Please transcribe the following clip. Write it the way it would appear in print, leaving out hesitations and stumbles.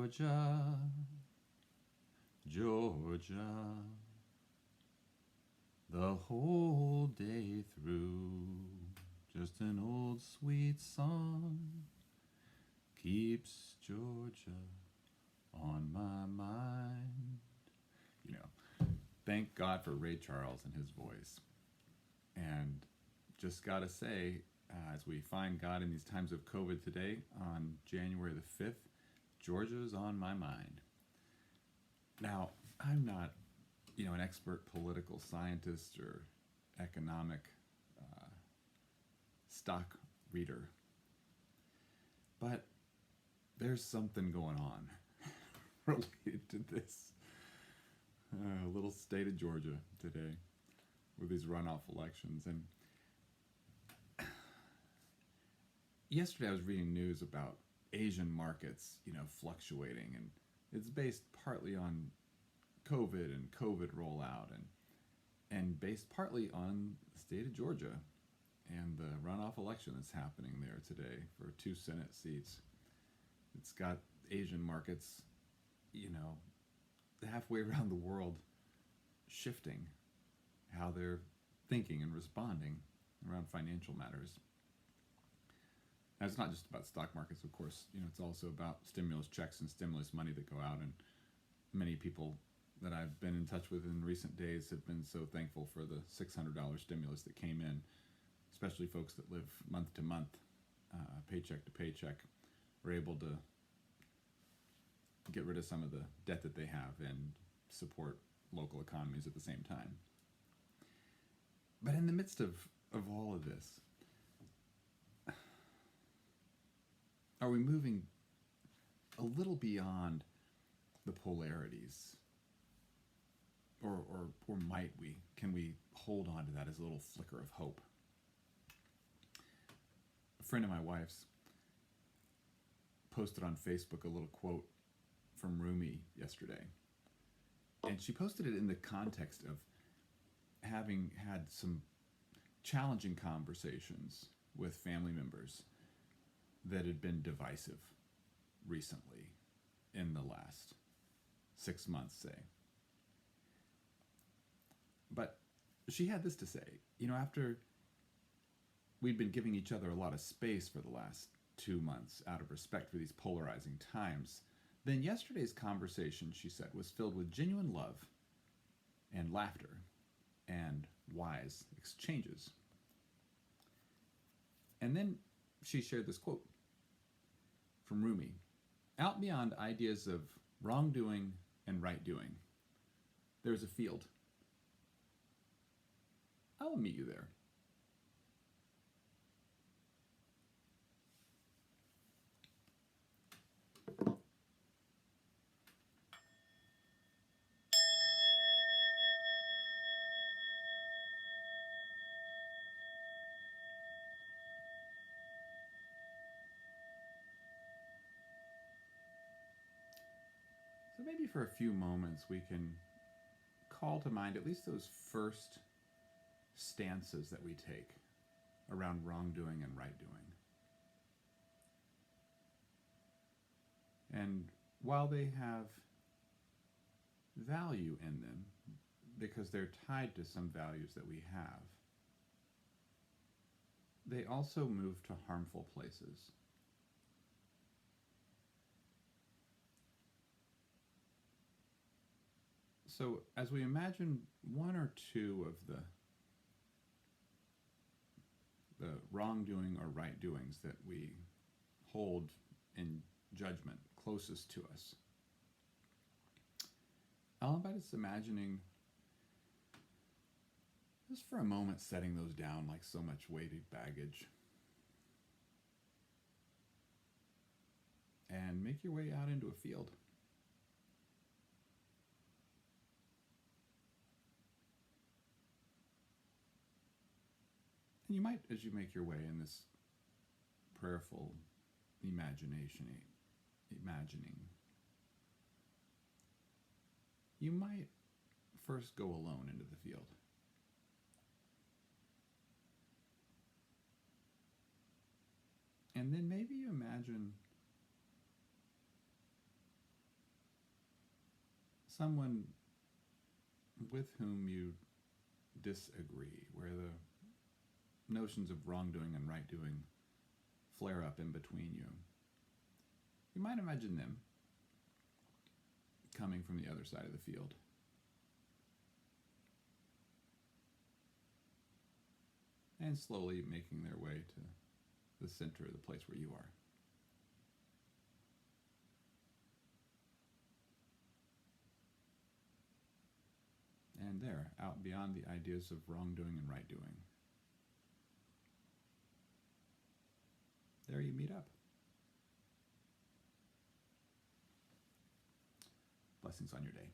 Georgia, Georgia, the whole day through. Just an old sweet song keeps Georgia on my mind. You know, thank God for Ray Charles and his voice. And just gotta say, as we find God in these times of COVID today, on January the 5th, Georgia's on my mind. Now, I'm not, an expert political scientist or economic uh, stock reader, but there's something going on related to this little state of Georgia today with these runoff elections. And yesterday I was reading news about Asian markets, fluctuating, and it's based partly on COVID and COVID rollout, and based partly on the state of Georgia and the runoff election that's happening there today for 2 Senate seats. It's got Asian markets, halfway around the world shifting how they're thinking and responding around financial matters. Now, it's not just about stock markets, of course. It's also about stimulus checks and stimulus money that go out, and many people that I've been in touch with in recent days have been so thankful for the $600 stimulus that came in, especially folks that live month to month, paycheck to paycheck, were able to get rid of some of the debt that they have and support local economies at the same time. But in the midst of all of this, are we moving a little beyond the polarities? Or might we? Can we hold on to that as a little flicker of hope? A friend of my wife's posted on Facebook a little quote from Rumi yesterday. And she posted it in the context of having had some challenging conversations with family members that had been divisive recently in the last 6 months, say. But she had this to say, after we'd been giving each other a lot of space for the last 2 months out of respect for these polarizing times, then yesterday's conversation, she said, was filled with genuine love and laughter and wise exchanges. And then she shared this quote from Rumi: "Out beyond ideas of wrongdoing and right doing, there is a field. I will meet you there." So maybe for a few moments we can call to mind at least those first stances that we take around wrongdoing and right doing. And while they have value in them, because they're tied to some values that we have, they also move to harmful places. So as we imagine one or two of the wrongdoing or right doings that we hold in judgment closest to us, how about us imagining, just for a moment, setting those down like so much weighted baggage, and make your way out into a field. And you might, as you make your way in this prayerful imagining, you might first go alone into the field. And then maybe you imagine someone with whom you disagree, where the notions of wrongdoing and right doing flare up in between you. You might imagine them coming from the other side of the field. And slowly making their way to the center of the place where you are. And there, out beyond the ideas of wrongdoing and right doing, there you meet up. Blessings on your day.